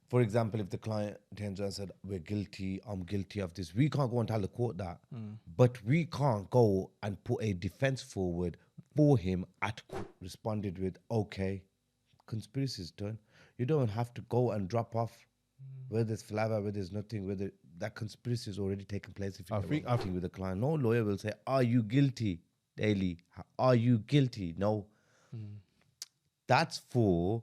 For example, if the client turns around and said, we're guilty, I'm guilty of this, we can't go and tell the court that. But we can't go and put a defense forward for him at court. Responded with, okay, conspiracy is done. You don't have to go and drop off whether there's flavor, whether there's nothing, whether that conspiracy has already taken place. If you're meeting with the client, no lawyer will say, are you guilty, Daily? Are you guilty? No. That's for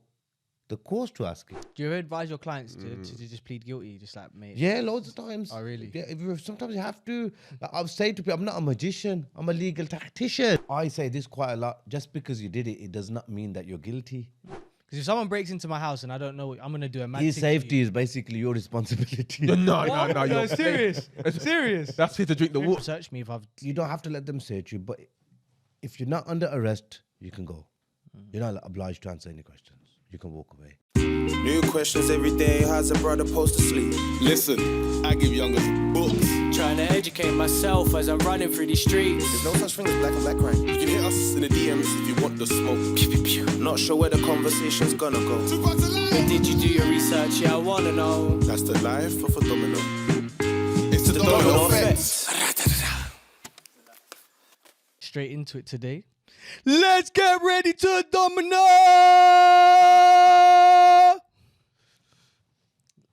the courts to ask it. Do you ever advise your clients to just plead guilty? Just like, mate. Yeah, loads of times. Oh, really? Yeah, sometimes you have to. Like I've said to people, I'm not a magician. I'm a legal tactician. I say this quite a lot. Just because you did it, it does not mean that you're guilty. Because if someone breaks into my house and I don't know, I'm going to do a mad His thing safety is basically your responsibility. No, No, serious. Serious. That's here to drink the water. Search me if I've... You don't have to let them search you, but if you're not under arrest, you can go. You're not obliged to answer any questions. You can walk away. New questions every day, how's a brother supposed to sleep? Listen, I give youngers books. Trying to educate myself as I'm running through these streets. There's no such thing as black and black crime. You can hit us in the DMs if you want the smoke. Pew, pew, pew. Not sure where the conversation's gonna go. But did you do your research? Yeah, I wanna know. That's the life of a domino. It's the Domino domino effect. effect. Straight into it today. Let's get ready to domino!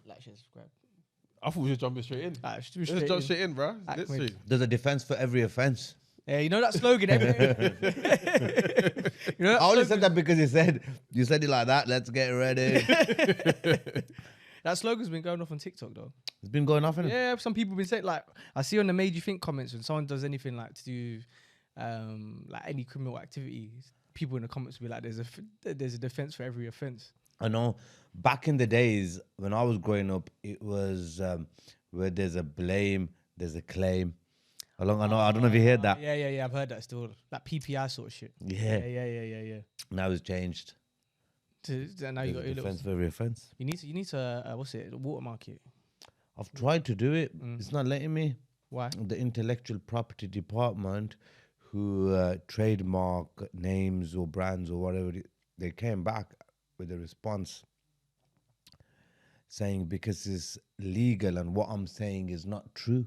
Like, share, subscribe. I thought we were jumping straight in. Alright, just Let's straight jump in. straight in, bro. Act Let's quick. see. There's a defense for every offense. Yeah, you know that slogan. You know I that only slogan? said that because you said it like that. Let's get ready. That slogan's been going off on TikTok though. It's been going off, innit? Yeah, some people have been saying, like, I see on the Made You Think comments when someone does anything like to do like any criminal activity, people in the comments will be like, there's a defense for every offense. I know. Back in the days when I was growing up, it was where there's a blame, there's a claim. I don't know if you heard that. Yeah, I've heard that still. That PPI sort of shit. Yeah. Now it's changed. Now you got There's a your defense little... for every offense. You need to what's it? Watermark it. I've tried to do it. It's not letting me. Why? The intellectual property department, who trademark names or brands or whatever, they came back with a response saying because it's legal and what I'm saying is not true.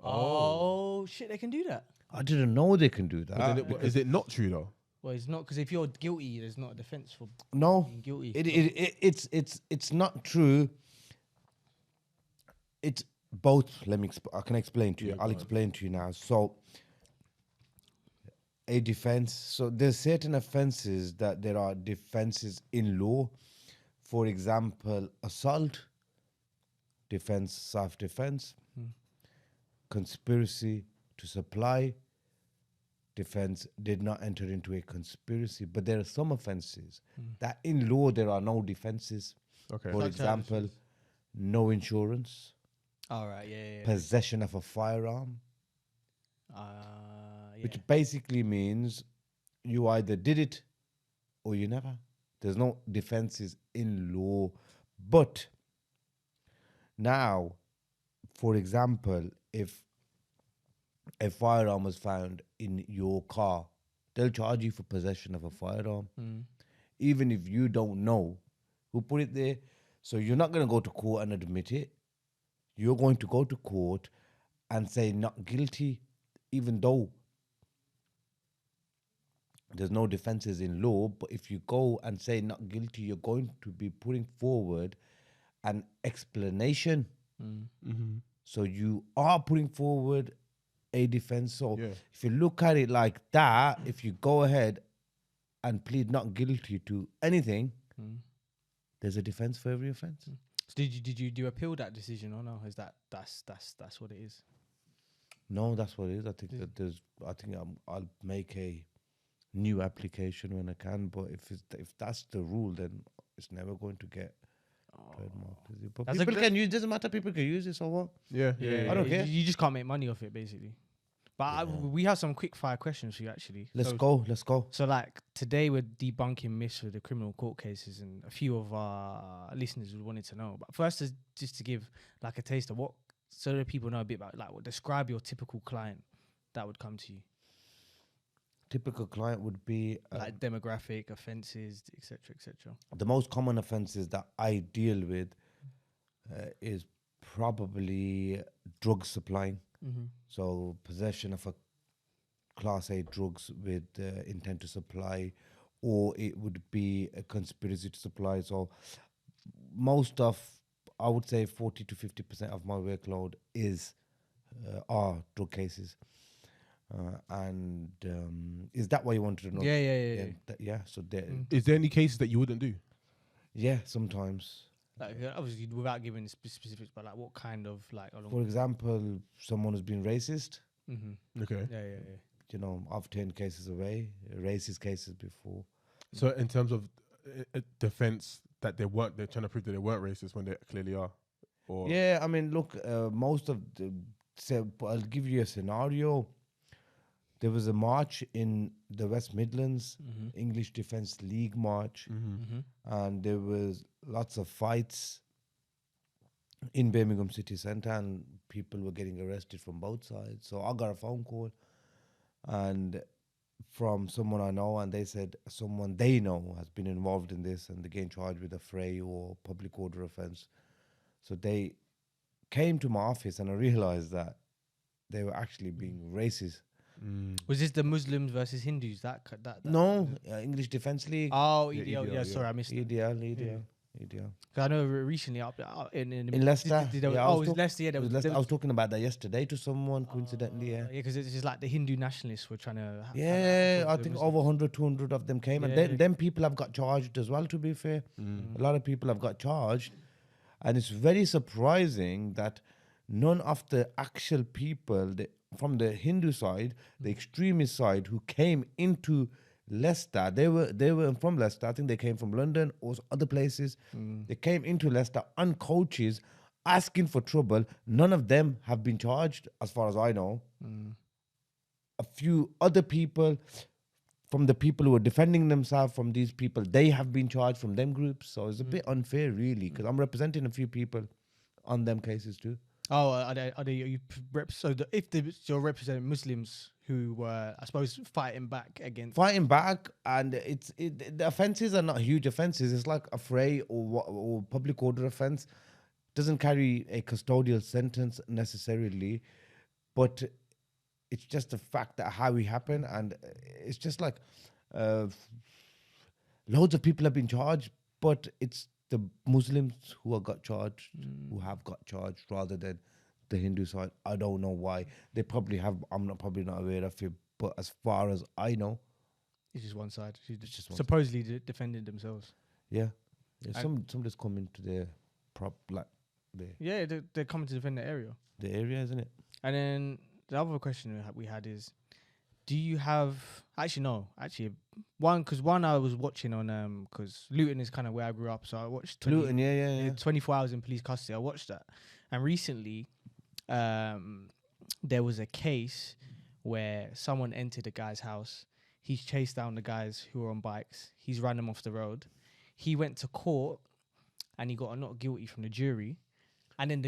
Oh shit! They can do that. I didn't know they can do that. But then is it not true though? Well, it's not, because if you're guilty, there's not a defense for No, being guilty. it's not true. It's both. I can explain to you. I'll explain to you now. So, a defense. So there's certain offences that there are defences in law. For example, assault, defense, self-defense, conspiracy to supply, defense did not enter into a conspiracy. But there are some offences that in law there are no defences. Okay. For example, no insurance, All right, yeah. possession of a firearm, Yeah. which basically means you either did it or you never. There's no defenses in law. But now, for example, if a firearm was found in your car, they'll charge you for possession of a firearm, even if you don't know who put it there. So you're not going to go to court and admit it. You're going to go to court and say not guilty, even though there's no defenses in law. But if you go and say not guilty, you're going to be putting forward an explanation. So you are putting forward a defense. So if you look at it like that, if you go ahead and plead not guilty to anything, there's a defense for every offense. So did you appeal that decision or no? Is that's what it is? No, that's what it is. I think that I'll make a new application when I can. But if that's the rule, then it's never going to get trademarked. Is it? But That's people a can use. Doesn't matter. People can use it. So what? Yeah. I don't care. You just can't make money off it, basically. But we have some quick fire questions for you, actually. Let's So- go. So, like, today we're debunking myths with the criminal court cases, and a few of our listeners wanted to know. But first, is just to give, like, a taste of what, so that people know a bit about, like, describe your typical client that would come to you. typical client would be like demographic offences, etc., etc. the most common offences that I deal with is probably drug supplying. So possession of a class A drugs with intent to supply, or it would be a conspiracy to supply. So most of, I would say 40 to 50% of my workload are drug cases. And is that what you wanted to know? Yeah. So there, Is there any cases that you wouldn't do? yeah, sometimes. Like obviously without giving specifics, but like what kind of like along. For example, someone who's been racist. Okay. Yeah. You know, I've turned cases away, racist cases before. So in terms of defense, that they're trying to prove that they weren't racist when they clearly are. Or Yeah, I mean, look, most of the. I'll give you a scenario. There was a march in the West Midlands, English Defence League march, and there was lots of fights in Birmingham city centre, and people were getting arrested from both sides. So I got a phone call, and from someone I know, and they said someone they know has been involved in this, and they're getting charged with a fray or public order offence. So they came to my office, and I realised that they were actually being racist. Was this the Muslims versus Hindus? That No, English Defence League. Oh, Yeah, EDL. EDL, Yeah, sorry, I missed it. EDL. Because I know recently up in Leicester. It Yeah, I was was talk- Leicester. Yeah, It was Leicester. I was talking about that yesterday to someone, coincidentally, yeah. because it's just like the Hindu nationalists were trying to. Yeah, I think over 100, 200 of them came. And Yeah. then people have got charged as well, to be fair. A lot of people have got charged. And it's very surprising that none of the actual people from the Hindu side, the extremist side, who came into Leicester, they were from Leicester. I think they came from London or other places. They came into Leicester on coaches, asking for trouble. None of them have been charged, as far as I know. A few other people, from the people who are defending themselves from these people, they have been charged from them groups. So it's a bit unfair, really, because I'm representing a few people on them cases too. Oh, if you're representing Muslims who were, I suppose, fighting back against. Fighting back, and the offences are not huge offences. It's like a fray or public order offence. Doesn't carry a custodial sentence necessarily, but it's just the fact that how it happened, and it's just like loads of people have been charged, but it's the Muslims who have got charged, rather than the Hindu side. I don't know why. They probably have. Probably not aware of it. But as far as I know, It's just one side. it's just one Supposedly defending themselves. Yeah. Some just come into their the Yeah, they're coming to defend the area. area, isn't it? And then the other question we had is, do you have one I was watching on because Luton is kind of where I grew up, so I watched Luton, yeah. 24 Hours in Police Custody. I watched that, and recently there was a case where someone entered a guy's house. He's chased down the guys who were on bikes. He's run them off the road. He went to court and he got a not guilty from the jury, and then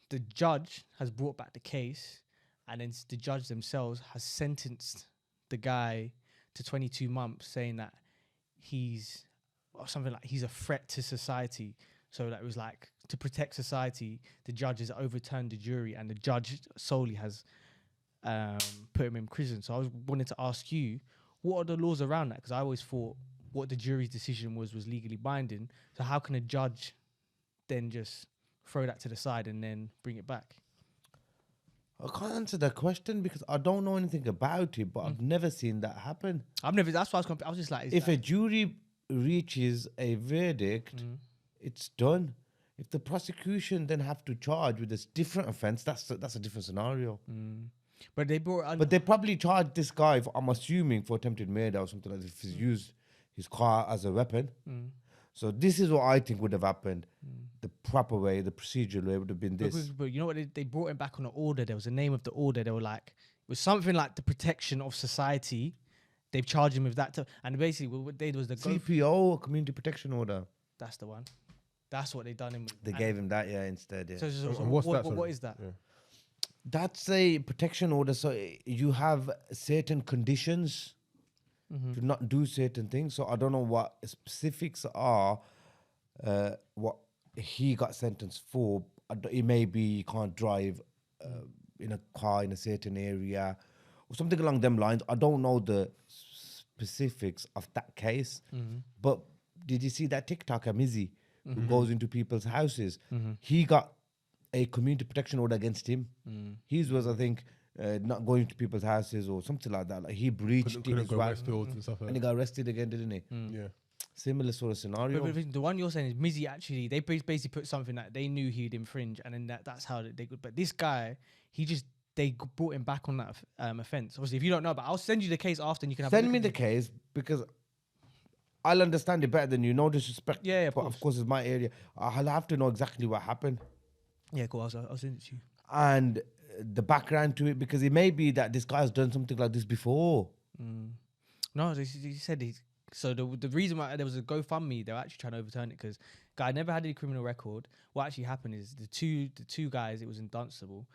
the judge has brought back the case, and then the judge themselves has sentenced the guy to 22 months, saying that he's a threat to society. So that was like, to protect society, the judge has overturned the jury, and the judge solely has put him in prison. So I wanted to ask you, what are the laws around that? Because I always thought what the jury's decision was legally binding. So how can a judge then just throw that to the side and then bring it back? I can't answer that question because I don't know anything about it, but I've never seen that happen. That's why I was just like, If a jury reaches a verdict, it's done. If the prosecution then have to charge with a different offence, that's a different scenario. but they brought, But they probably charged this guy, I'm assuming, for attempted murder or something like this, if he's used his car as a weapon. So this is what I think would have happened. The proper way, the procedural way would have been this. But you know what? They brought him back on an order. There was a name of the order. They were like, it was something like the protection of society. They've charged him with that. And basically, what they did was the CPO, Community Protection Order. That's the one. That's what they done him with. They gave him that, instead. Yeah. So And what's that? what is that? Yeah. That's a protection order. So you have certain conditions to not do certain things. So I don't know what specifics are, what he got sentenced for. It may be you can't drive in a car in a certain area or something along them lines. I don't know the specifics of that case. But did you see that TikToker, Mizzy, who goes into people's houses? He got a community protection order against him. His was, I think, not going to people's houses or something like that. Like he breached it couldn't as go well. Westfields and stuff like And he got arrested again, didn't he? Yeah. Similar sort of scenario. But the one you're saying is Mizzy actually, they basically put something that they knew he'd infringe, and then that's how they could. But this guy, they brought him back on that offence. Obviously, if you don't know, but I'll send you the case after and you can have a Send look me at the it. case because I'll understand it better than you. No disrespect. Yeah, of but course. of course, it's my area. I'll have to know exactly what happened Yeah, cool. I'll send it to you. and the background to it because it may be that this guy has done something like this before. No, he said he's. So the reason why there was a GoFundMe, they were actually trying to overturn it because guy never had any criminal record. What actually happened is the two guys, it was in Dunstable,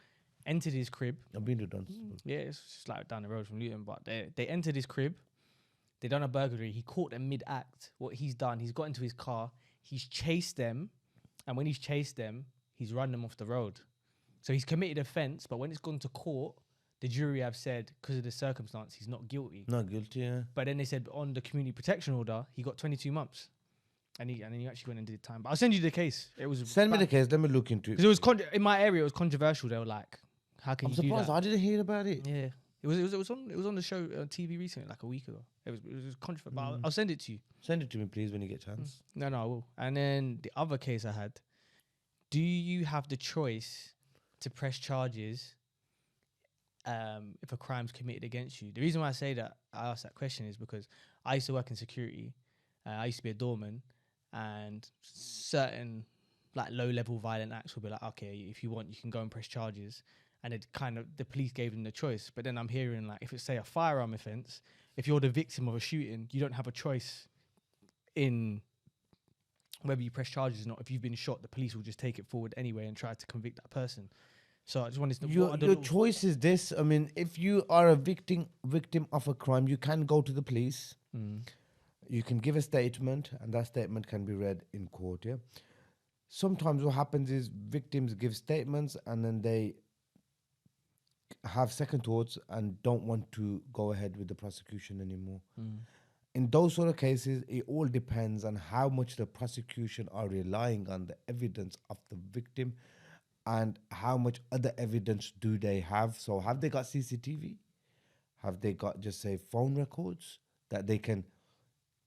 entered his crib. I've been to done. Yeah, it's just like down the road from Luton, but they entered his crib. They done a burglary. He caught them mid-act. What he's done, he's got into his car. He's chased them, and when he's chased them, he's run them off the road. So he's committed offence, but when it's gone to court, the jury have said because of the circumstance, he's not guilty. Not guilty, yeah. But then they said on the community protection order, he got 22 months, and then he actually went and did time. But I'll send you the case. It was Send me the case. Let me look into it. because it was in my area. It was controversial. They were like, "How can I'm you do surprised that?" I didn't hear about it. Yeah, it was on the show on TV recently, like a week ago. It was controversial. But I'll send it to you. Send it to me, please, when you get a chance. No, I will. And then the other case I had: do you have the choice to press charges if a crime's committed against you? The reason why I asked that question is because I used to work in security. I used to be a doorman, and certain like low-level violent acts will be like, okay, if you want, you can go and press charges. And it the police gave them the choice. But then I'm hearing like, if it's say a firearm offence, if you're the victim of a shooting, you don't have a choice in whether you press charges or not. If you've been shot, the police will just take it forward anyway and try to convict that person. So I just wanted to know. Your choice is this. I mean, if you are a victim of a crime, you can go to the police. You can give a statement, and that statement can be read in court. Yeah. Sometimes what happens is victims give statements, and then they have second thoughts and don't want to go ahead with the prosecution anymore. In those sort of cases, it all depends on how much the prosecution are relying on the evidence of the victim and how much other evidence do they have. So have they got CCTV? Have they got just say phone records that they can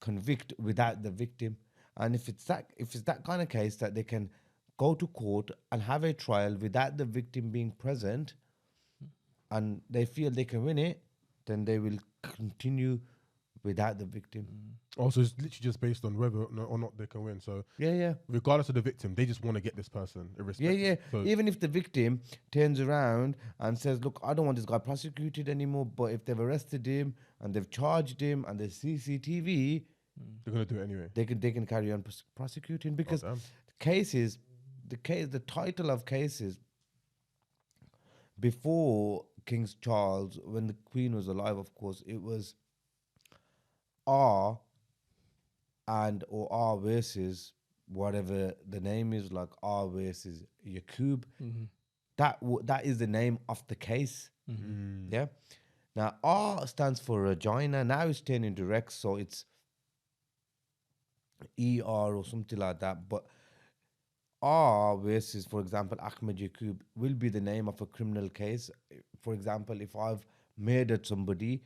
convict without the victim? And if it's that kind of case that they can go to court and have a trial without the victim being present, and they feel they can win it, then they will continue without the victim. Also, it's literally just based on whether or not they can win. So Yeah. regardless of the victim, they just want to get this person irrespective. Yeah. So Even if the victim turns around and says, look, I don't want this guy prosecuted anymore, but if they've arrested him and they've charged him and there's CCTV, they're gonna do it anyway. they can carry on prosecuting because damn. the title of cases before King Charles, when the Queen was alive, of course, it was R or R versus whatever the name is, like R versus Yaqub. That is the name of the case. Yeah. Now R stands for Regina. Now it's turned into Rex, so it's ER or something like that. But R versus, for example, Ahmed Yaqub will be the name of a criminal case. For example, if I've murdered somebody,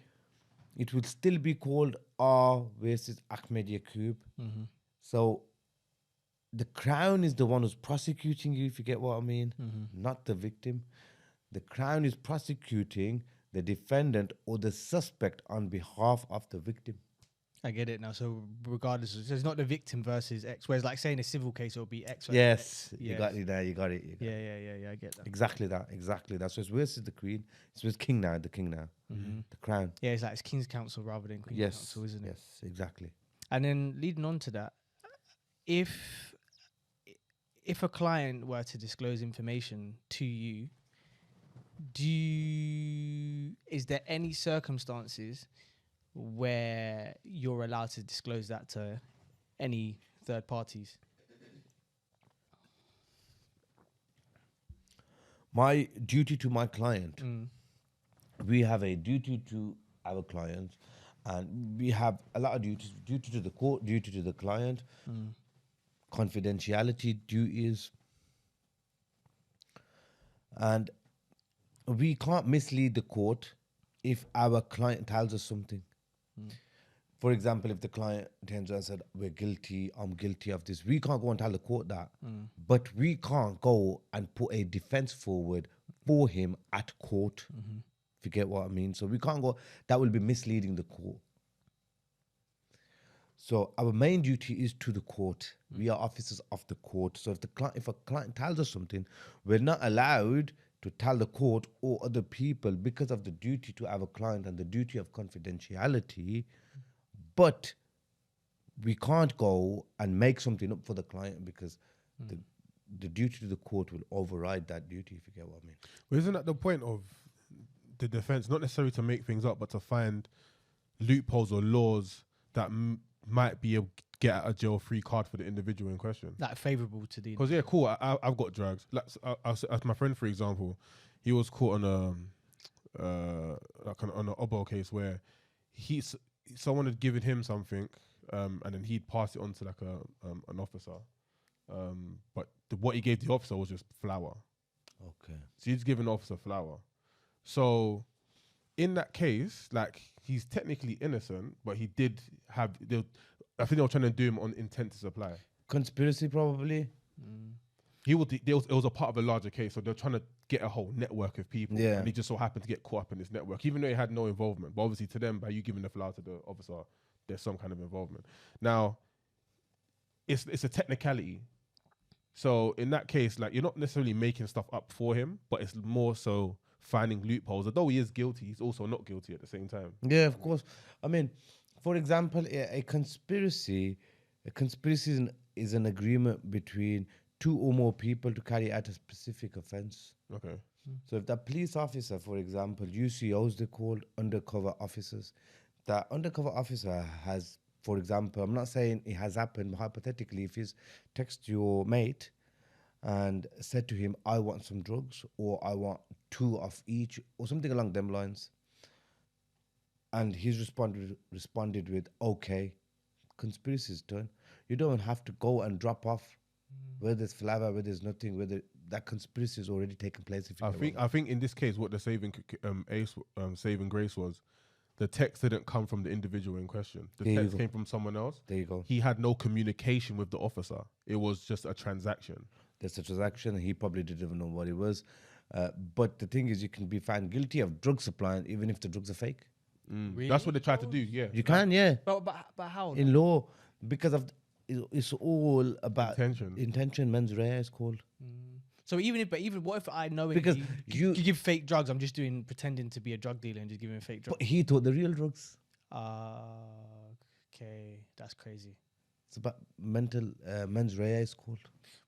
it will still be called R versus Ahmed Yaqub. So the Crown is the one who's prosecuting you, if you get what I mean, not the victim. The Crown is prosecuting the defendant or the suspect on behalf of the victim. I get it now. So regardless, so it's not the victim versus X. Whereas like saying a civil case, it'll be X. versus Yes, X. you got it there. You got it. Yeah. I get that. Exactly that. So it's versus the Queen. It's with the King now. The Crown. Yeah, it's like it's King's Counsel rather than Queen's Counsel, isn't it? Yes, exactly. And then leading on to that, if a client were to disclose information to you, is there any circumstances where you're allowed to disclose that to any third parties? My duty to my client. Mm. We have a duty to our clients, and we have a lot of duties: duty to the court, duty to the client, confidentiality duties, and we can't mislead the court if our client tells us something. For example, if the client turns around and said, "We're guilty, I'm guilty of this," we can't go and tell the court that. But we can't go and put a defense forward for him at court. If you get what I mean. So we can't go, that will be misleading the court. So our main duty is to the court. We are officers of the court. So if a client tells us something, we're not allowed to tell the court or other people because of the duty to our client and the duty of confidentiality. But we can't go and make something up for the client because the duty to the court will override that duty, if you get what I mean. Well, isn't that the point of the defense? Not necessarily to make things up, but to find loopholes or laws that might be a get out of jail free card for the individual in question. Like favourable to the... Because cool, I've got drugs. Like, as my friend, for example, he was caught on on an Obo case where someone had given him something, and then he'd pass it on to like an officer, but what he gave the officer was just flour. Okay. So he's given the officer flour. So in that case, like, he's technically innocent, but he did have. I think they were trying to do him on intent to supply. Conspiracy, probably. It was a part of a larger case, so they're trying to get a whole network of people. Yeah. And he just so happened to get caught up in this network, even though he had no involvement. But obviously, to them, by you giving the flour to the officer, there's some kind of involvement. Now, it's a technicality. So in that case, like, you're not necessarily making stuff up for him, but it's more so finding loopholes. Although he is guilty, he's also not guilty at the same time. Yeah, of course. I mean, for example, a conspiracy is an agreement between two or more people to carry out a specific offence. Okay. So if the police officer, for example, UCOs, they're called undercover officers. That undercover officer has, for example, I'm not saying it has happened, but hypothetically, if he's text your mate and said to him, "I want some drugs," or "I want 2 of each," or something along them lines, and he's responded with, "Okay," conspiracy is done. You don't have to go and drop off where there's flour, where there's nothing, whether that conspiracy has already taken place. If you I think in this case, what the saving grace was, the text didn't come from the individual in question. The text came from someone else. There you go. He had no communication with the officer. It was just a transaction. There's a transaction. He probably didn't even know what it was. But the thing is, you can be found guilty of drug supply even if the drugs are fake. Really? That's what they tried to do. Yeah. You can, yeah. But how? In law, because of it's all about Intention. Mens rea is called. So even what if I know it? Because you give fake drugs? I'm just pretending to be a drug dealer and just giving fake drugs. But he thought the real drugs. Okay, that's crazy. It's about mens rea is called.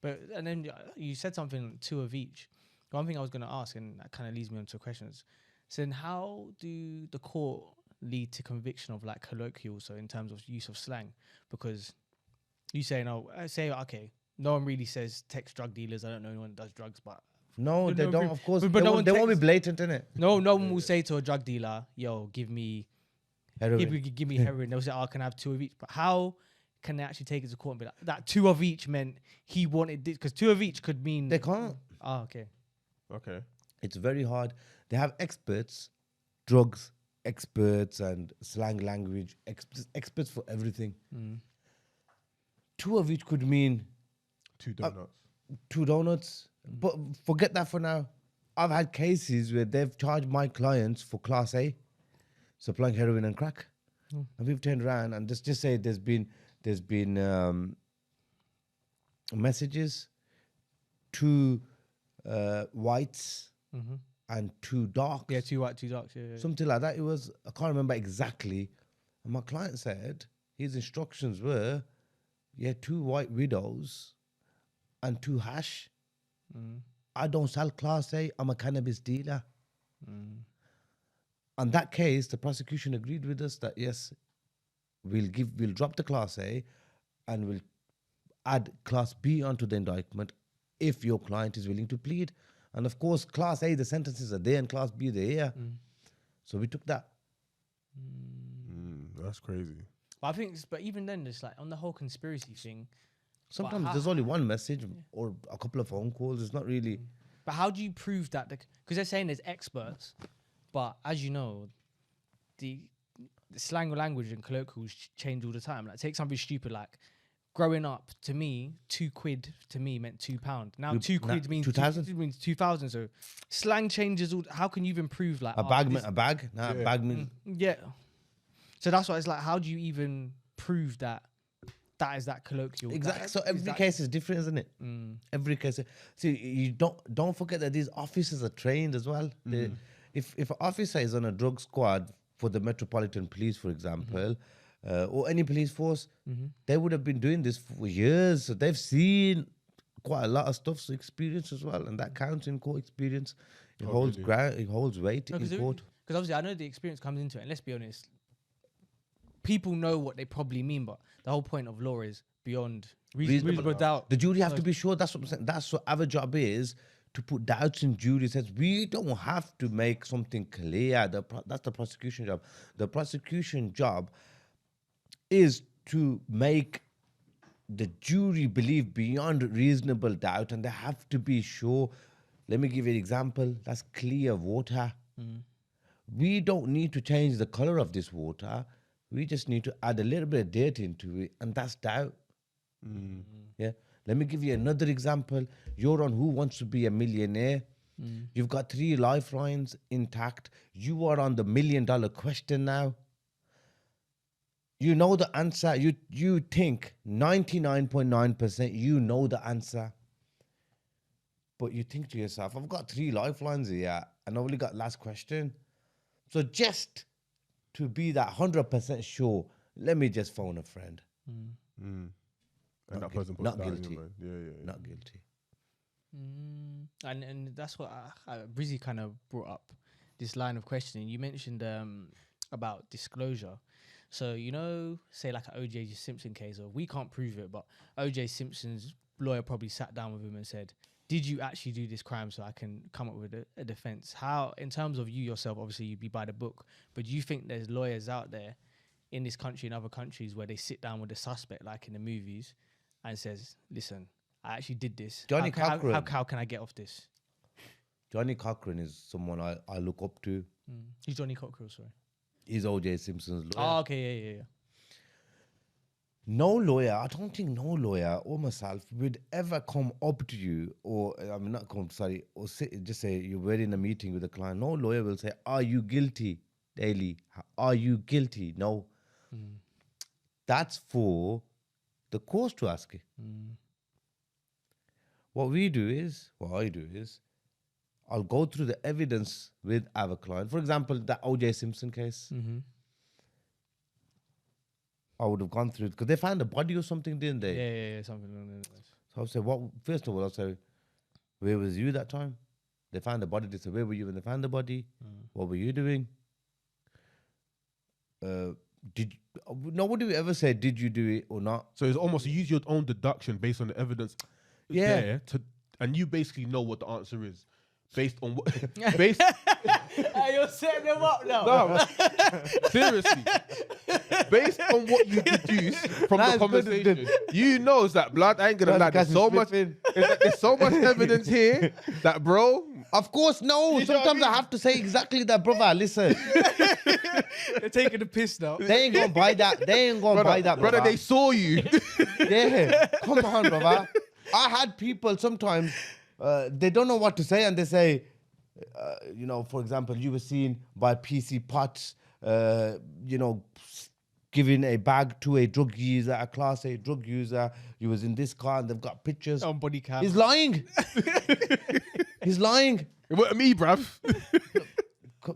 But and then you said something 2 of each. One thing I was going to ask, and that kind of leads me on to questions. So then, how do the court lead to conviction of like colloquial? So in terms of use of slang, because you say okay, no one really says text drug dealers. I don't know anyone that does drugs, but No, they don't. Of course, but they won't be blatant, innit? no one will say to a drug dealer, "Yo, give me Heroin. give me heroin." They'll say, "Oh, can I have 2 of each?" But how can they actually take it to court and be like, that 2 of each meant he wanted this? Because 2 of each could mean They can't. Oh, okay. Okay. It's very hard. They have experts, drugs experts and slang language experts for everything. 2 of each could mean 2 donuts. 2 donuts. But forget that for now. I've had cases where they've charged my clients for Class A, supplying heroin and crack. And we've turned around and just say there's been messages, 2 whites and 2 darks. Yeah, 2 white, 2 darks. Yeah. Something like that. It was, I can't remember exactly. And my client said his instructions were, 2 white widows and 2 hash. I don't sell Class A. I'm a cannabis dealer. on that case, the prosecution agreed with us that yes, we'll drop the Class A, and we'll add Class B onto the indictment if your client is willing to plead. And of course, Class A, the sentences are there, and Class B, they're here. So we took that. That's crazy. But I think, but even then, it's like on the whole conspiracy thing. Sometimes there's only one message or a couple of phone calls. It's not really. But how do you prove that? Because they're saying there's experts, but as you know, the slang language and colloquials change all the time. Like, take something stupid like growing up, to me, £2 to me meant £2. Now £2 means 2,000 means 2,000. So slang changes. How can you even prove like A bag meant a bag. Nah, a bag means. Yeah. So that's why it's like, how do you even prove that is that colloquial? Exactly. So every case is different, isn't it? Every case. See, you don't forget that these officers are trained as well. If an officer is on a drug squad for the Metropolitan Police, for example, or any police force, they would have been doing this for years. So they've seen quite a lot of stuff, so experience as well, and that counts in court experience. It holds ground. It holds weight in court. Because obviously, I know the experience comes into it, and let's be honest, people know what they probably mean, but the whole point of law is beyond reasonable doubt. The jury have to be sure. That's what I'm saying. That's what our job is, to put doubts in jury. Says we don't have to make something clear. That's the prosecution job. The prosecution job is to make the jury believe beyond reasonable doubt, and they have to be sure. Let me give you an example. That's clear water. We don't need to change the color of this water. We just need to add a little bit of dirt into it, and that's doubt. Yeah. Let me give you another example. You're on Who Wants to Be a Millionaire. You've got 3 lifelines intact. You are on the $1 million question now. You know the answer. You think 99.9% you know the answer. But you think to yourself, I've got 3 lifelines here and I've only got last question. So just to be that 100% sure, let me just phone a friend. And that gu- person puts not that in guilty. your mind. Yeah. Not guilty. And that's what Brizzy kind of brought up, this line of questioning. You mentioned about disclosure. So, you know, say like an O.J. Simpson case, or we can't prove it, but O.J. Simpson's lawyer probably sat down with him and said, did you actually do this crime so I can come up with a defense? How, in terms of you yourself, obviously you'd be by the book, but do you think there's lawyers out there in this country and other countries where they sit down with the suspect, like in the movies, and says, listen, I actually did this. Johnny Cochran. How can I get off this? Johnny Cochran is someone I look up to. Who's Johnny Cochran, sorry? He's O.J. Simpson's lawyer. Oh, okay, yeah. No lawyer, I don't think no lawyer or myself would ever come up to you, or or just say you're in a meeting with a client. No lawyer will say, are you guilty, daily? Are you guilty? No. That's for the court to ask you. What I do is, I'll go through the evidence with our client. For example, the O.J. Simpson case. I would have gone through it because they found a body or something, didn't they? Yeah, something along those lines. So I'll say, first of all, I'll say, where was you that time? They found the body. They said, where were you when they found the body? What were you doing? Nobody will ever say, did you do it or not? So it's almost, you use your own deduction based on the evidence there, and you basically know what the answer is. Based on what? You're setting them up now. No, seriously. Based on what you deduce from the conversation, you know that blood. I ain't gonna lie. There's so much evidence here that, bro. Of course, no. Sometimes I have to say exactly that, brother. Listen, They're taking the piss now. they ain't gonna buy that. They ain't gonna buy that, brother. They saw you. Yeah, come on, brother. I had people sometimes. They don't know what to say, and they say, for example, you were seen by PC Potts, giving a bag to a drug user, a Class A drug user. You was in this car, and they've got pictures. On body cam. He's lying. He's lying. It wasn't me, bruv.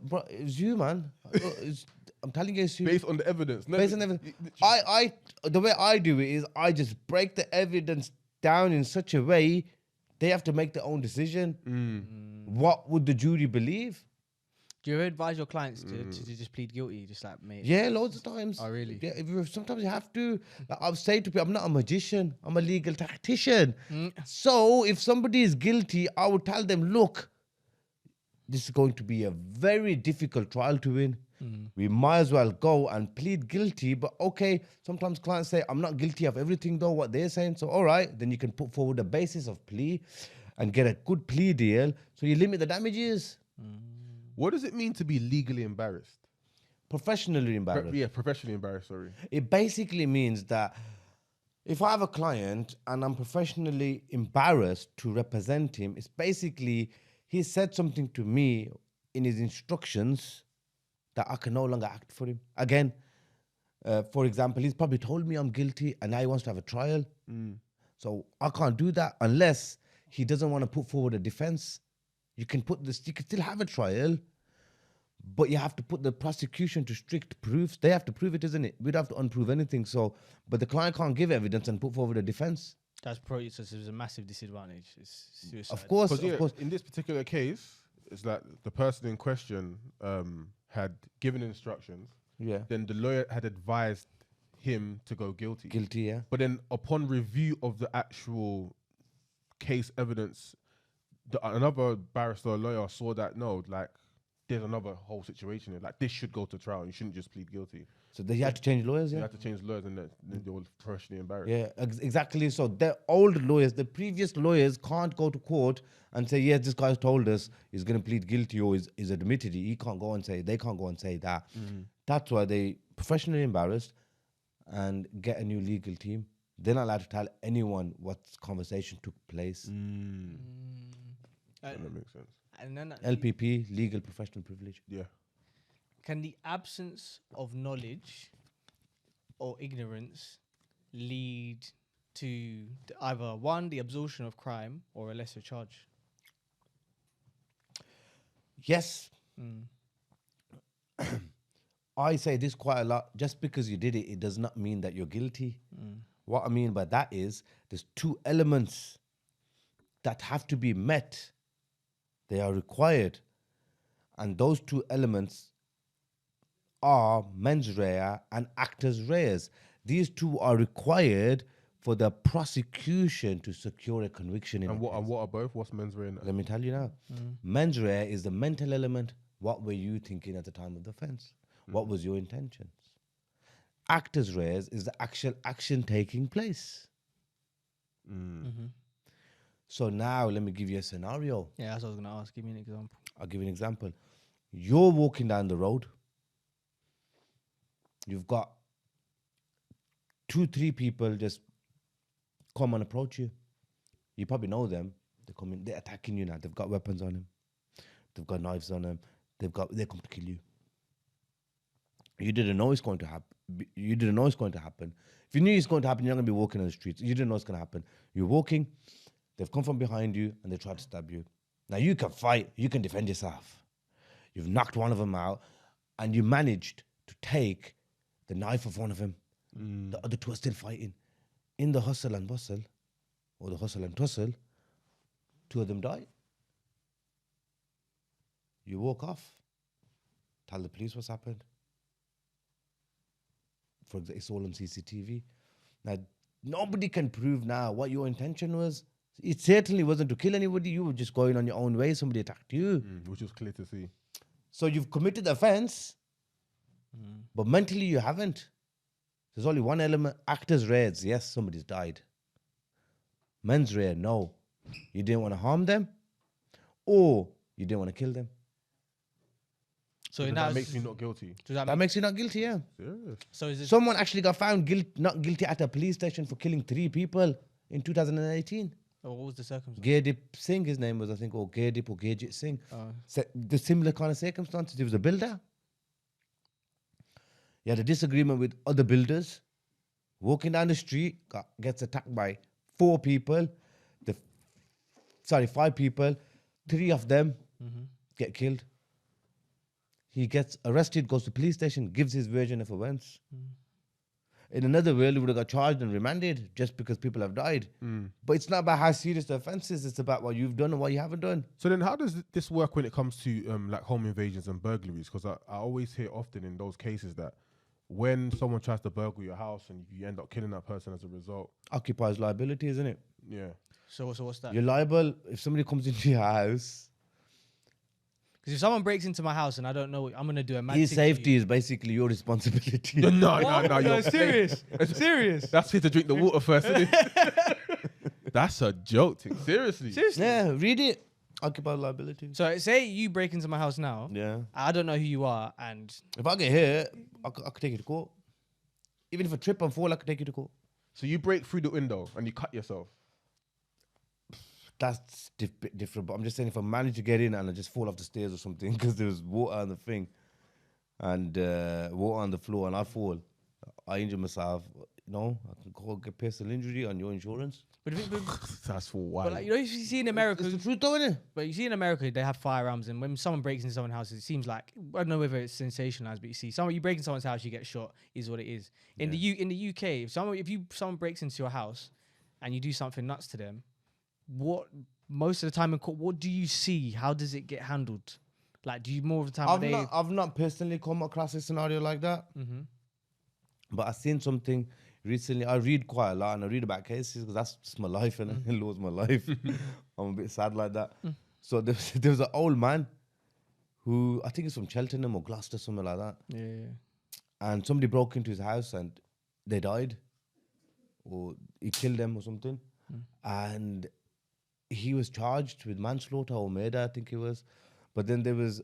Bro, it's you, man. I'm telling you, it's you. Based on the evidence. Based on evidence. The way I do it is I just break the evidence down in such a way they have to make their own decision. What would the jury believe? Do you ever advise your clients to just plead guilty? Just like, mate. Yeah, loads of times. Oh, really? Yeah, sometimes you have to. Like, I'll say to people, I'm not a magician. I'm a legal tactician. So if somebody is guilty, I would tell them, look, this is going to be a very difficult trial to win. We might as well go and plead guilty. But okay, sometimes clients say, I'm not guilty of everything though, what they're saying. So all right, then you can put forward a basis of plea and get a good plea deal. So you limit the damages. What does it mean to be legally embarrassed? Professionally embarrassed. Professionally embarrassed, sorry. It basically means that if I have a client and I'm professionally embarrassed to represent him, it's basically he said something to me in his instructions that I can no longer act for him. Again, for example, he's probably told me I'm guilty and now he wants to have a trial. So I can't do that unless he doesn't want to put forward a defense. You can still have a trial, but you have to put the prosecution to strict proofs. They have to prove it, isn't it? We don't have to unprove anything. So, but the client can't give evidence and put forward a defense. That's probably so there's a massive disadvantage. It's suicide. Of course. In this particular case, it's like the person in question had given instructions. Yeah. Then the lawyer had advised him to go guilty. Guilty, yeah. But then upon review of the actual case evidence, another barrister or lawyer saw that, no, like, there's another whole situation here. Like, this should go to trial. You shouldn't just plead guilty. So they had to change lawyers, You yeah? had to change lawyers and then they were professionally embarrassed. Yeah, exactly. So the old lawyers, the previous lawyers can't go to court and say, yes, this guy's told us he's going to plead guilty or he's admitted it. He can't go and say, they can't go and say that. That's why they professionally embarrassed and get a new legal team. They're not allowed to tell anyone what conversation took place. That makes sense. And then LPP, legal professional privilege. Yeah. can the absence of knowledge or ignorance lead to either one, the absolution of crime, or a lesser charge? Yes. I say this quite a lot. Just because you did it, it does not mean that you're guilty. What I mean by that is there's two elements that have to be met. They are required. And those two elements are mens rea and actus reus. These two are required for the prosecution to secure a conviction. In And a what, case. and what are both? What's mens rea? Let me tell you now. Mens rea is the mental element. What were you thinking at the time of the offense? What was your intentions? Actus reus is the actual action taking place. So now let me give you a scenario. Yeah, that's what I was going to ask. Give me an example. I'll give you an example. You're walking down the road. You've got 2-3 people just come and approach you. You probably know them. They come in, they're attacking you now. They've got weapons on them. They've got knives on them. They come to kill you. You didn't know it's going to happen. You didn't know it's going to happen. If you knew it's going to happen, you're not going to be walking on the streets. You didn't know it's going to happen. You're walking. They've come from behind you and they tried to stab you. Now you can fight. You can defend yourself. You've knocked one of them out and you managed to take the knife of one of them. The other two are still fighting. In the hustle and bustle, or the hustle and tussle, 2 of them died. You walk off. Tell the police what's happened. For example, it's all on CCTV. Now, nobody can prove now what your intention was. It certainly wasn't to kill anybody. You were just going on your own way. Somebody attacked you. Which was clear to see. So you've committed the offense, but mentally you haven't. There's only one element. Actus reus, yes, somebody's died. Mens rea, no. You didn't want to harm them, or you didn't want to kill them. So That makes me not guilty. Does that That make, makes you not guilty, yeah. Serious. so is this Someone actually got found not guilty at a police station for killing 3 people in 2018. or what was the circumstance? Gaydip Singh, his name was, I think, or Gaydip or Gajit Singh. The similar kind of circumstances. He was a builder. He had a disagreement with other builders. Walking down the street, gets attacked by 4 people. 5 people. 3 of them get killed. He gets arrested, goes to police station, gives his version of events. In another world, he would have got charged and remanded just because people have died. But it's not about how serious the offence is. It's about what you've done and what you haven't done. So then, how does this work when it comes to like home invasions and burglaries? Because I always hear often in those cases that when someone tries to burgle your house and you end up killing that person as a result. Occupies liability, isn't it? Yeah. So what's that? You're liable if somebody comes into your house. Because if someone breaks into my house and I don't know, I'm gonna do a mad His thing to safety you. is basically your responsibility. No, No, serious. Serious. That's fit to drink the water first. Isn't it? That's a joke. Seriously. Seriously. Yeah, read it. Occupy liability. So say you break into my house now. Yeah. I don't know who you are, and If I get hit, I could take you to court. Even if I trip and fall, I could take you to court. So you break through the window and you cut yourself. That's different. But I'm just saying, if I manage to get in and I just fall off the stairs or something because there was water on the thing and water on the floor and I fall, I injure myself. I can go get personal injury on your insurance. but That's for but wild. like, you know, if you see in America, It's the truth, though, innit? but you see in America they have firearms, and when someone breaks into someone's house, it seems like I don't know whether it's sensationalized, but you see, you break into someone's house, you get shot. Is what it is. In the UK, if someone breaks into your house and you do something nuts to them, what most of the time in court, what do you see? How does it get handled? Like, do you more of the time? I've not personally come across a scenario like that, but I've seen something recently. I read quite a lot and I read about cases because that's just my life and law's my life. I'm a bit sad like that. So there was an old man who I think he's from Cheltenham or Gloucester, something like that. Yeah. And somebody broke into his house and they died, or he killed them or something. And he was charged with manslaughter or murder, I think it was. But then there was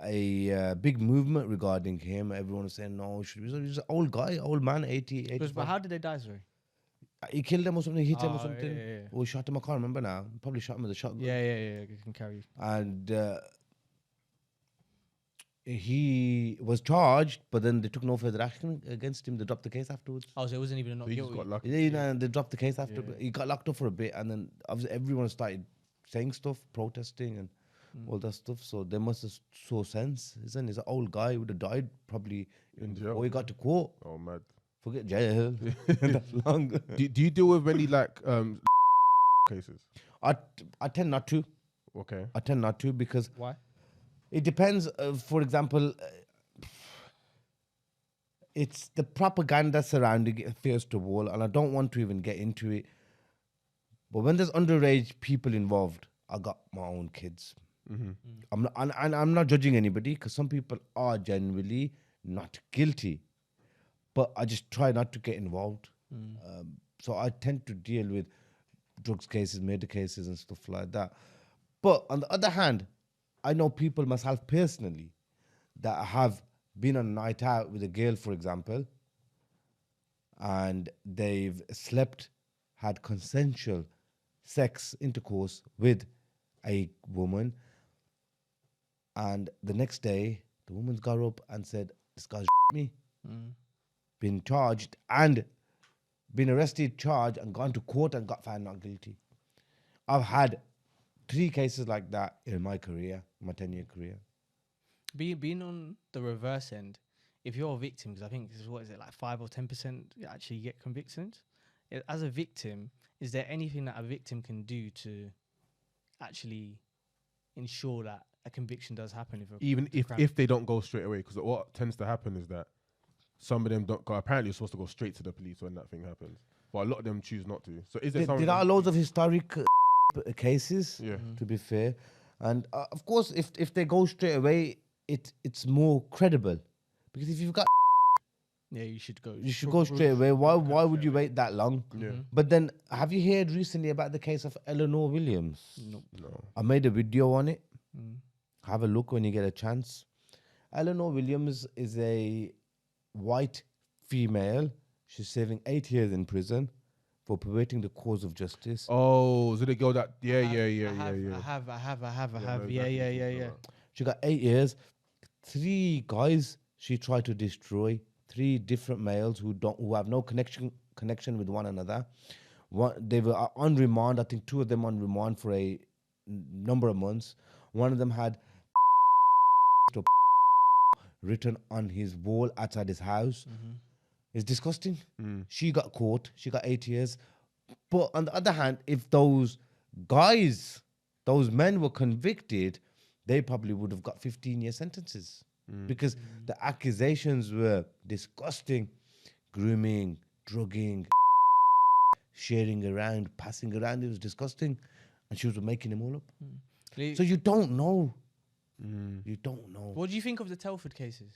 a big movement regarding him. Everyone was saying, no, he's an old man, 80, 85. But how did they die, sorry? He killed them or something, hit him or Oh, something. yeah. Or shot him, I can't remember now. Probably shot him with a shotgun. Yeah, you can carry. And he was charged, but then they took no further action against him. They dropped the case afterwards. Oh, so it wasn't even a not So he just guilty. got lucky. Yeah, they dropped the case after. He got locked up for a bit, and then obviously everyone started saying stuff, protesting, and all that stuff. So they must have saw sense, isn't it? He's an old guy who would have died probably In jail. before he got to court. Oh, mad. Forget jail. That's long. Do you deal with any like cases? I tend not to. Okay. I tend not to because Why? it depends. For example, it's the propaganda surrounding it first of all, and I don't want to even get into it. But when there's underage people involved, I got my own kids. I'm not, and I'm not judging anybody because some people are genuinely not guilty, but I just try not to get involved. So I tend to deal with drugs cases, murder cases, and stuff like that. But on the other hand, I know people myself personally that have been on a night out with a girl, for example, and they've slept, had consensual sex intercourse with a woman, and the next day the woman's got up and said, this guy's me. Been charged and been arrested, charged, and gone to court and got found not guilty. I've had 3 cases like that in my career, my 10-year career. Being on the reverse end, if you're a victim, because I think this is, what is it, like 5 or 10% actually get convicted. As a victim, is there anything that a victim can do to actually ensure that a conviction does happen? Even if they don't go straight away, because what tends to happen is that some of them don't go. Apparently, you're supposed to go straight to the police when that thing happens, but a lot of them choose not to. So is there something? There are loads of historic cases, Yeah. to be fair. And of course, if they go straight away, it's more credible. Because if you've got yeah, you should go. you should go straight away. Why would you wait that long? Yeah. But then, have you heard recently about the case of Eleanor Williams? Nope. No. I made a video on it. Have a look when you get a chance. Eleanor Williams is a white female. She's serving 8 years in prison for perverting the cause of justice. Oh, so they go that? Yeah. I have. Yeah. She got 8 years. 3 guys she tried to destroy. 3 different males who have no connection with one another. They were on remand. I think 2 of them on remand for a number of months. One of them had written on his wall outside his house. It's disgusting. She got caught. She got 8 years. But on the other hand, if those guys, those men were convicted, they probably would have got 15-year sentences because the accusations were disgusting. Grooming, drugging, sharing around, passing around. It was disgusting. And she was making them all up. So you don't know. You don't know. What do you think of the Telford cases?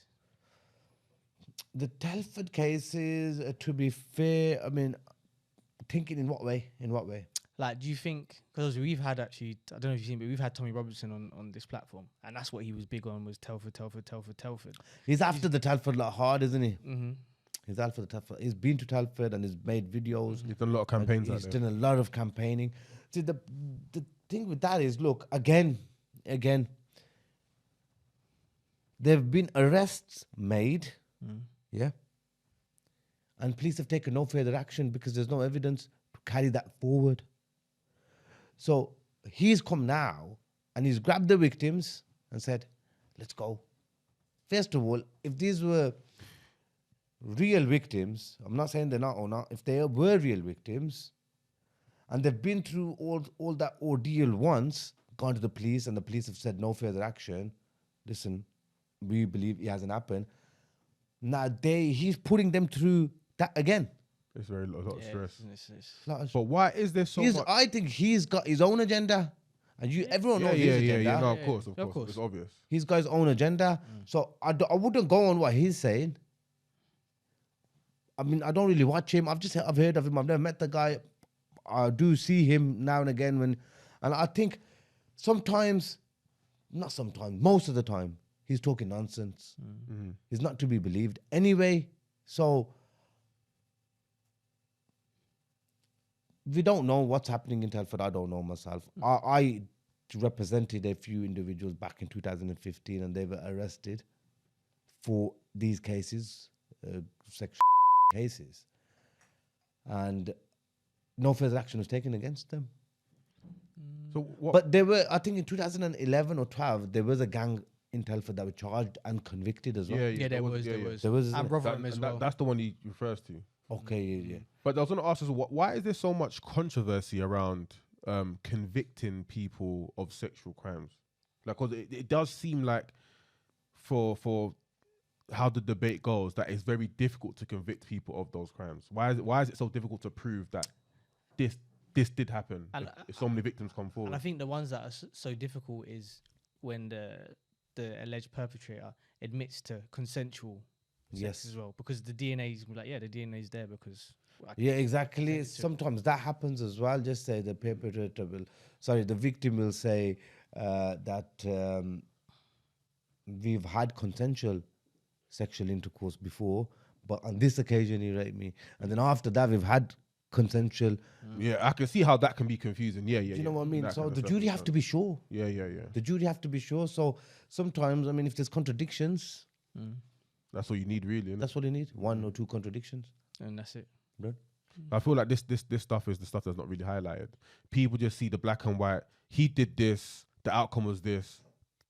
The Telford cases, to be fair, I mean, thinking in what way? In what way? Like, do you think, because we've had actually, I don't know if you've seen, but we've had Tommy Robertson on this platform, and that's what he was big on, was Telford. He's after the Telford lot hard, isn't he? Mm-hmm. He's after the Telford. He's been to Telford and he's made videos. He's done a lot of campaigns out He's there. done a lot of campaigning. See, the thing with that is, look, again, there've been arrests made, yeah, and police have taken no further action because there's no evidence to carry that forward. So he's come now and he's grabbed the victims and said, let's go. First of all, if these were real victims, I'm not saying they're not or not, if they were real victims and they've been through all that ordeal once, gone to the police and the police have said no further action, listen, we believe it hasn't happened. Now he's putting them through that again. It's very a lot of stress. But why is there so much? I think he's got his own agenda. And everyone knows his agenda. Yeah. No, of course. It's obvious. He's got his own agenda. So I wouldn't go on what he's saying. I mean, I don't really watch him. I've heard of him. I've never met the guy. I do see him now and again and I think most of the time, he's talking nonsense. He's not to be believed anyway. So we don't know what's happening in Telford. I don't know myself. I represented a few individuals back in 2015 and they were arrested for these cases, sexual cases. And no further action was taken against them. So what? But there were, I think in 2011 or 12, there was a gang in Telford that were charged and convicted as well. Yeah, there was. There was, And Rotherham as well. That's the one he refers to. Okay, yeah. But I was going to ask us, why is there so much controversy around convicting people of sexual crimes? Like, 'cause it does seem like for how the debate goes, that it's very difficult to convict people of those crimes. Why is it so difficult to prove that this did happen And if so many victims come forward? And I think the ones that are so difficult is when the alleged perpetrator admits to consensual sex as well, because the DNA is like, the DNA is there because. Yeah, exactly. Sometimes that happens as well. Just say the the victim will say that we've had consensual sexual intercourse before, but on this occasion he raped me. And then after that we've had consensual. Yeah, I can see how that can be confusing. Yeah. You know what I mean? That So kind of the jury have to be sure. Yeah. The jury have to be sure. So sometimes, I mean, if there's contradictions, That's all you need, really. Innit? that's what you need. 1 or 2 contradictions. And that's it. Right? I feel like this stuff is the stuff that's not really highlighted. People just see the black and white. He did this. The outcome was this.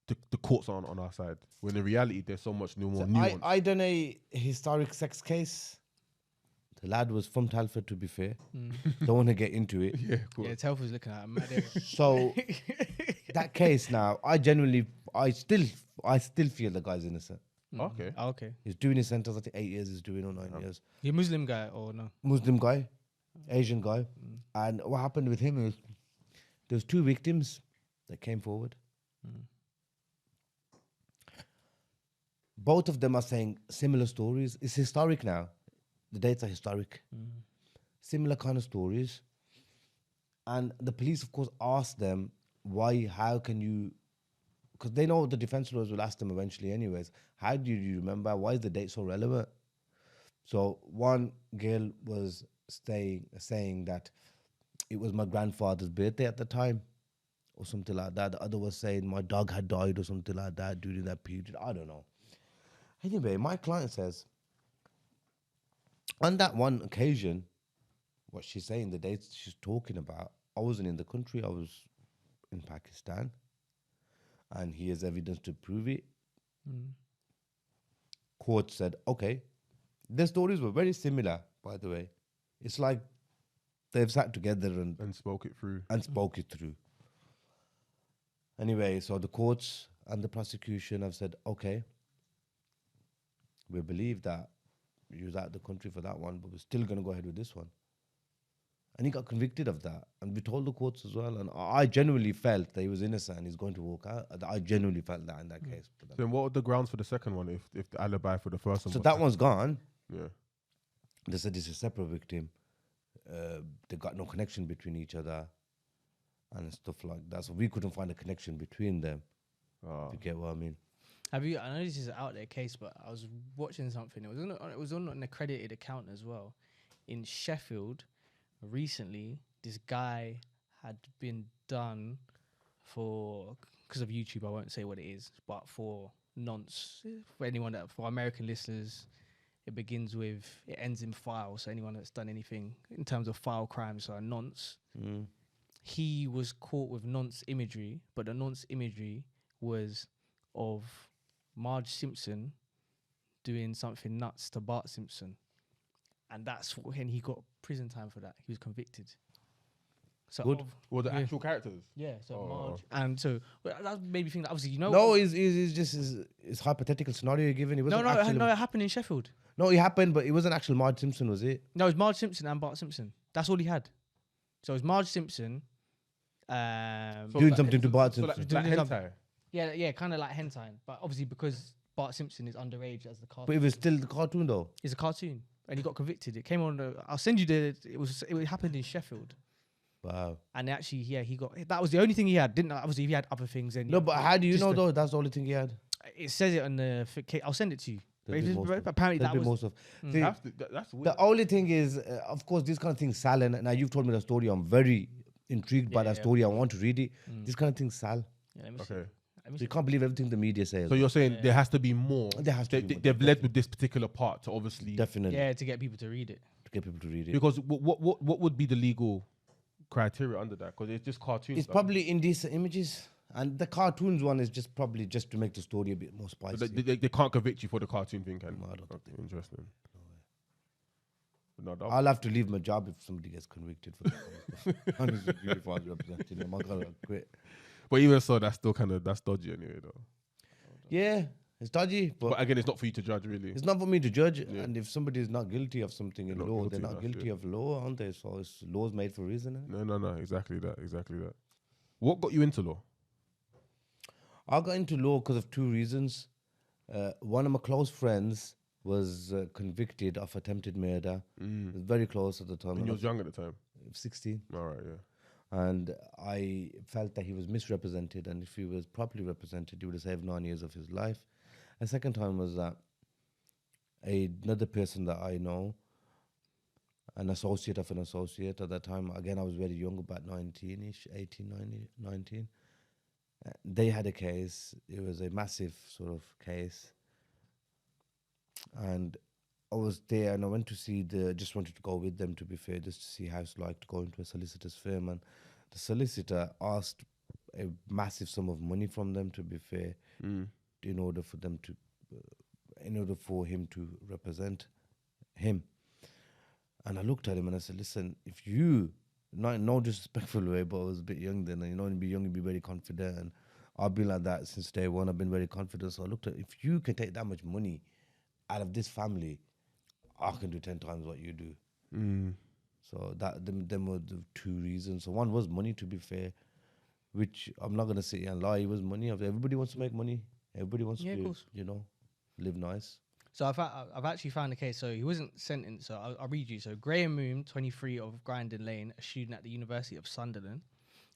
The courts are on our side. When in reality, there's so much more nuance. I done a historic sex case. The lad was from Telford, to be fair. Don't want to get into it. Yeah, of course. Yeah, Telford's looking at him. Mad area. So that case now, I still feel the guy's innocent. Okay. Okay. He's doing his sentence. I think 8 years he's doing, or 9 years. You a Muslim guy or no? Muslim guy, Asian guy. And what happened with him is there was 2 victims that came forward. Both of them are saying similar stories. It's historic now. The dates are historic. Similar kind of stories. And the police, of course, asked them, how can you, because they know the defense lawyers will ask them eventually anyways, how do you remember? Why is the date so relevant? So one girl was saying that it was my grandfather's birthday at the time or something like that. The other was saying my dog had died or something like that during that period. I don't know. Anyway, my client says, on that one occasion, what she's saying, the dates she's talking about, I wasn't in the country, I was in Pakistan. And he has evidence to prove it. Court said, okay, Their stories were very similar, by the way. It's like they've sat together And spoke it through. and spoke it through. Anyway, so the courts and the prosecution have said, okay, we believe that he was out of the country for that one, but we're still going to go ahead with this one. And he got convicted of that. And we told the courts as well. And I genuinely felt that he was innocent and he's going to walk out. I genuinely felt that in that case. Then what were the grounds for the second one if the alibi for the first one? So was that one's gone. Yeah. They said it's a separate victim. They got no connection between each other and stuff like that. So we couldn't find a connection between them. If you get what I mean. Have you? I know this is an out there case, but I was watching something. It was on an accredited account as well. In Sheffield, recently, this guy had been done because of YouTube. I won't say what it is, but for nonce. For American listeners, it ends in file. So anyone that's done anything in terms of file crimes, so a nonce. He was caught with nonce imagery, but the nonce imagery was of Marge Simpson doing something nuts to Bart Simpson. And that's when he got prison time for that. He was convicted. So Good. Or the actual characters? Yeah, so Marge. And so that made me think that obviously, No, it's just his hypothetical scenario you're giving. It wasn't No, it happened in Sheffield. No, it happened, but it wasn't actual Marge Simpson, was it? No, it was Marge Simpson and Bart Simpson. That's all he had. So it was Marge Simpson. Doing something to Bart So Simpson. like hentai. Yeah, kind of like hentai. But obviously because Bart Simpson is underage as the cartoon. But it was still the cartoon, though. It's a cartoon. And he got convicted. It came on. I'll send you it happened in Sheffield. Wow. And actually, he got. That was the only thing he had. Obviously, if he had other things, then No, but how do you know, though? That's the only thing he had. It says it on the. I'll send it to you. Apparently, That'd that be was. most of. See, That's weird. the only thing is, of course, this kind of thing, Sal, and now you've told me the story. I'm very intrigued by that story. I want to read it. This kind of thing, Sal. Yeah, let me see. Okay. So you can't believe everything the media says. So you're saying there has to be more. There has to be more, They've led with this particular part to obviously. Definitely. Yeah, to get people to read it. To get people to read it. Because what would be the legal criteria under that? Because it's just cartoons. It's probably indecent images. And the cartoons one is just probably just to make the story a bit more spicy. So they can't convict you for the cartoon thing, can No, I don't think Interesting. No, I'll have to leave my job if somebody gets convicted for that. Honestly, if I was representing them, I'm gonna quit. but even so, that's dodgy anyway, though. Yeah, it's dodgy, But again, it's not for you to judge, really. it's not for me to judge. And if somebody is not guilty of something in Not law, guilty they're not enough, guilty yeah. of law, aren't they? So it's laws made for a reason. Eh? No, exactly that. What got you into law? I got into law because of two reasons. One of my close friends was convicted of attempted murder. It was very close at the time. And you was young at the time. 16. All right, yeah. And I felt that he was misrepresented, and if he was properly represented, he would have saved 9 years of his life. A second time was that another person that I know, an associate of an associate at that time, again, I was very young, about 19-ish, 18, 19. They had a case. It was a massive sort of case. And I was there and I went to see just wanted to go with them, to be fair, just to see how it's like to go into a solicitor's firm. And the solicitor asked a massive sum of money from them, to be fair, in order for them to, in order for him to represent him. And I looked at him and I said, listen, if you, not in no disrespectful way, but I was a bit young then, and when you be young, you be very confident. And I've been like that since day one. I've been very confident. So I looked at, if you can take that much money out of this family, I can do 10 times what you do. So them were the two reasons. So one was money, to be fair, which I'm not going to sit here and lie. It was money. Everybody wants to make money. Everybody wants to, live nice. So I've actually found a case. So he wasn't sentenced. So I'll read you. So Graham Moon, 23, of Grindon Lane, a student at the University of Sunderland,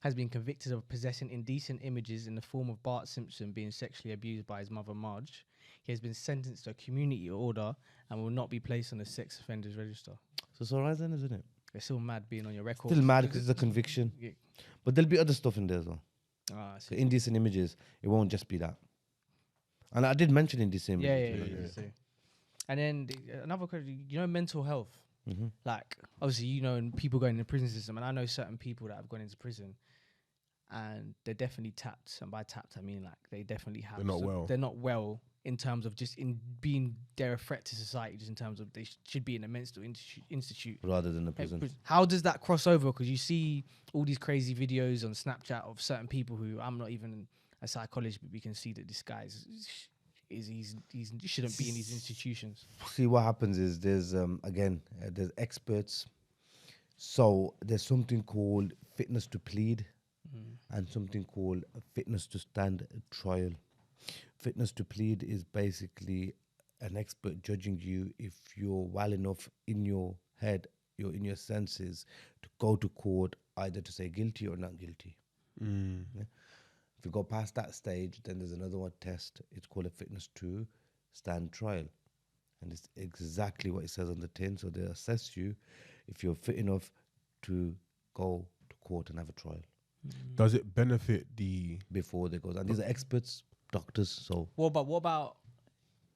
has been convicted of possessing indecent images in the form of Bart Simpson being sexually abused by his mother Marge. He has been sentenced to a community order and will not be placed on the sex offenders register. So it's all right then, isn't it? It's still mad being on your record. Still mad because it's a conviction. Yeah. But there'll be other stuff in there as well. Ah, I see. The indecent images, it won't just be that. And I did mention indecent images. Yeah. See. And then another question, mental health. Mm-hmm. Like, obviously, and people going in the prison system, and I know certain people that have gone into prison, and they're definitely tapped. And by tapped, I mean like they definitely have. They're not well. They're not well in terms of just in being they're a threat to society, just in terms of they should be in a mental institute. rather than a prison. How does that cross over? Because you see all these crazy videos on Snapchat of certain people who I'm not even a psychologist, but we can see that this guy he shouldn't be in these institutions. See, what happens is there's there's experts. So there's something called fitness to plead and something called fitness to stand trial. Fitness to plead is basically an expert judging you if you're well enough in your head, you're in your senses to go to court either to say guilty or not guilty. Yeah. If you go past that stage, then there's another one test. It's called a fitness to stand trial. And it's exactly what it says on the tin. So they assess you if you're fit enough to go to court and have a trial Does it benefit the? before they go. And these are experts, doctors. So What about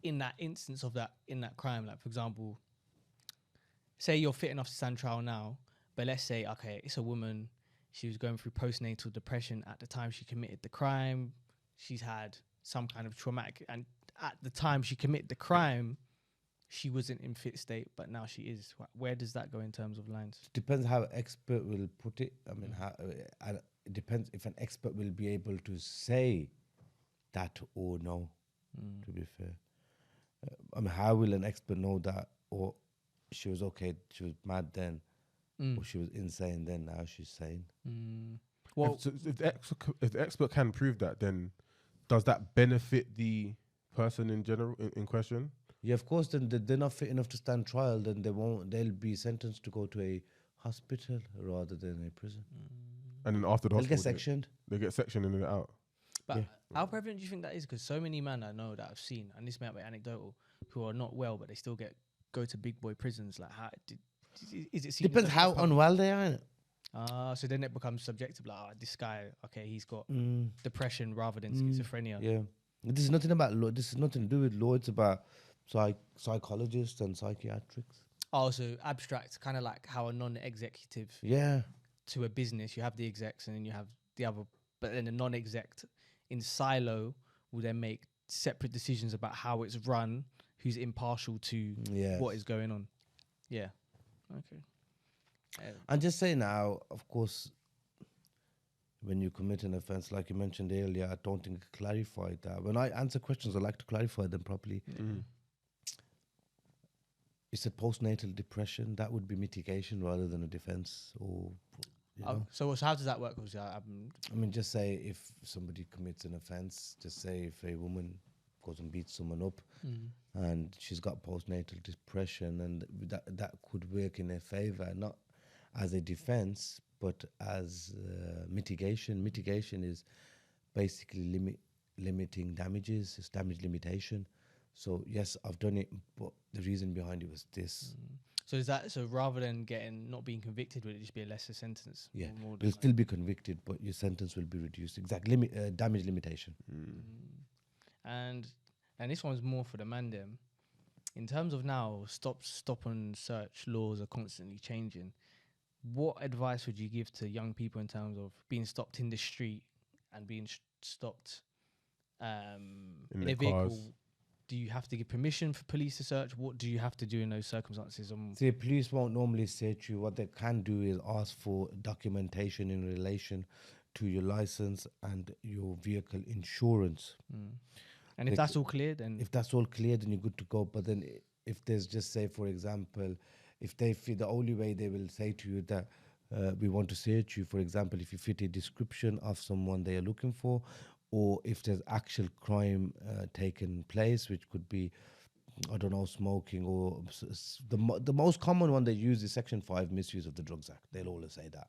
in that instance of that in that crime? Like for example, say you're fit enough to stand trial now, but let's say okay, it's a woman. She was going through postnatal depression at the time she committed the crime. She's had some kind of traumatic, and at the time she committed the crime, she wasn't in fit state, but now she is. Where does that go in terms of lines? it depends how expert will put it. I mean, it depends if an expert will be able to say that or no, to be fair. I mean, how will an expert know that? Or she was okay, she was mad then, or she was insane then, now she's sane. Well, If the expert can prove that, then does that benefit the person in general in question? Yeah, of course, then they're not fit enough to stand trial, then they'll be sentenced to go to a hospital rather than a prison. And then after the They'll get hospital, sectioned. they get sectioned and then out. but yeah. how prevalent do you think that is? Because so many men I know that I've seen, and this might be anecdotal, who are not well, but they still go to big boy prisons. Like, how is it? Seen Depends as how a- unwell they are. innit? So then it becomes subjective. Like, this guy, okay, he's got Mm. depression rather than schizophrenia. Yeah. This is nothing about law. This is nothing to do with law. It's about psychologists and psychiatrics. Oh, so abstract, kind of like how a non-executive Yeah. to a business, you have the execs and then you have the other, but then the non-exec in silo will then make separate decisions about how it's run, who's impartial to Yes. what is going on. Yeah. Okay. And just say now, of course, when you commit an offense, like you mentioned earlier, I don't think I clarified that. When I answer questions, I like to clarify them properly. You said postnatal depression, that would be mitigation rather than a defense. Or, you know. So how does that work? Obviously, I mean, just say if somebody commits an offense, just say if a woman goes and beats someone up and she's got postnatal depression, and that could work in her favor, not as a defense, but as mitigation. Mitigation is basically limiting damages, it's damage limitation. So yes, I've done it, but the reason behind it was this. So is that so? Rather than not being convicted, would it just be a lesser sentence? Yeah, More you'll still be convicted, but your sentence will be reduced. Exactly, damage limitation. And this one's more for the man them. In terms of now, stop and search laws are constantly changing. What advice would you give to young people in terms of being stopped in the street and being stopped in a vehicle? Cars. Do you have to give permission for police to search? What do you have to do in those circumstances? See, police won't normally search you. What they can do is ask for documentation in relation to your license and your vehicle insurance. And if that's all clear, then If that's all clear, then you're good to go. But then if there's just say, for example, if they feel the only way they will say to you that we want to search you, for example, if you fit a description of someone they are looking for, or if there's actual crime taken place, which could be, I don't know, smoking, or the most common one they use is Section 5, misuse of the Drugs Act. They'll always say that.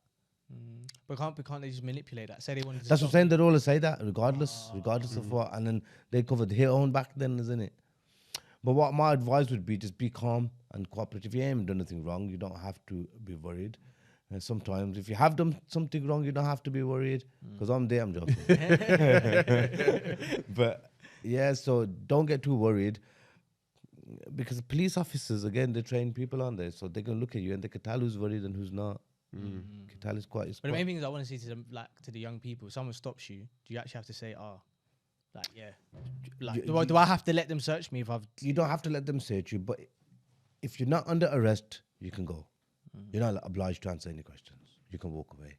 but can't they just manipulate that? Say they wanted to That's what I'm stop saying. They'll always say that, regardless of what. And then they cover their own back then, isn't it? But what my advice would be, just be calm and cooperate. If you haven't done anything wrong, you don't have to be worried. And sometimes if you have done something wrong, you don't have to be worried, because I'm there, I'm joking. But yeah, so don't get too worried, because police officers, again, they train people on there, so they can look at you and they can tell who's worried and who's not. Can tell it's But the main thing is I want to say to them, like to the young people, if someone stops you, do you actually have to say, Like, yeah. Like, do I have to let them search me if I've... You don't have to let them search you, but if you're not under arrest, you can go. You're not obliged to answer any questions. You can walk away.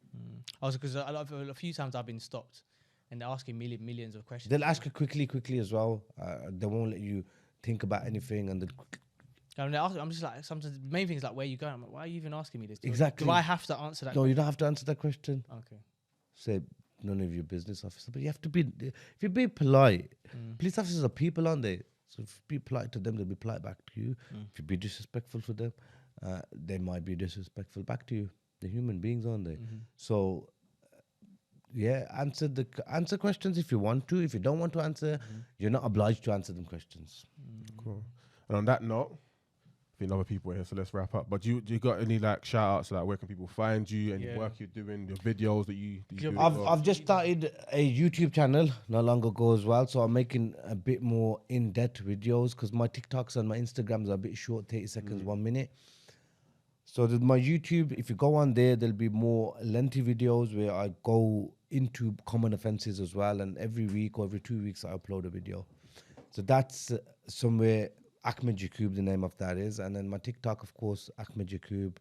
Also, because a few times I've been stopped and they're asking millions of questions. They'll ask you quickly as well. They won't let you think about anything, and I'm just like, sometimes the main thing is like, where you going? I'm like, why are you even asking me this? Exactly. Do I have to answer that? No, you don't have to answer that question. Okay. Say none of your business, officer. But you have to be, if you be polite, police officers are people, aren't they? So if you be polite to them, they'll be polite back to you. If you be disrespectful to them, they might be disrespectful back to you. They're human beings, aren't they? So, yeah, answer questions if you want to. If you don't want to answer, you're not obliged to answer them questions. Cool. And on that note, I think other people are here, so let's wrap up. But do you got any like shout outs, like where can people find you, any work you're doing, your videos that you do? I've just started a YouTube channel not long ago as well, so I'm making a bit more in-depth videos because my TikToks and my Instagrams are a bit short, 30 seconds, 1 minute. So my YouTube, if you go on there, there'll be more lengthy videos where I go into common offences as well, and every week or every 2 weeks I upload a video. So that's somewhere. Ahmed Yaqub, the name of that is. And then my TikTok, of course, Ahmed Yaqub.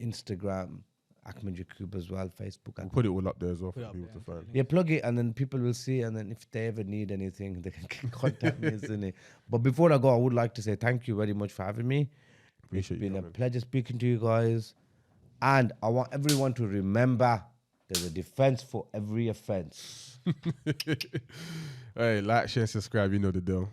Instagram, Ahmed Yaqub as well. Facebook. We'll put it all up there as well for people to find. Yeah, plug it and then people will see. And then if they ever need anything, they can contact me, isn't it? But before I go, I would like to say thank you very much for having me. Appreciate It's been you a pleasure speaking to you guys. And I want everyone to remember there's a defense for every offense. Hey, like, share, subscribe. You know the deal.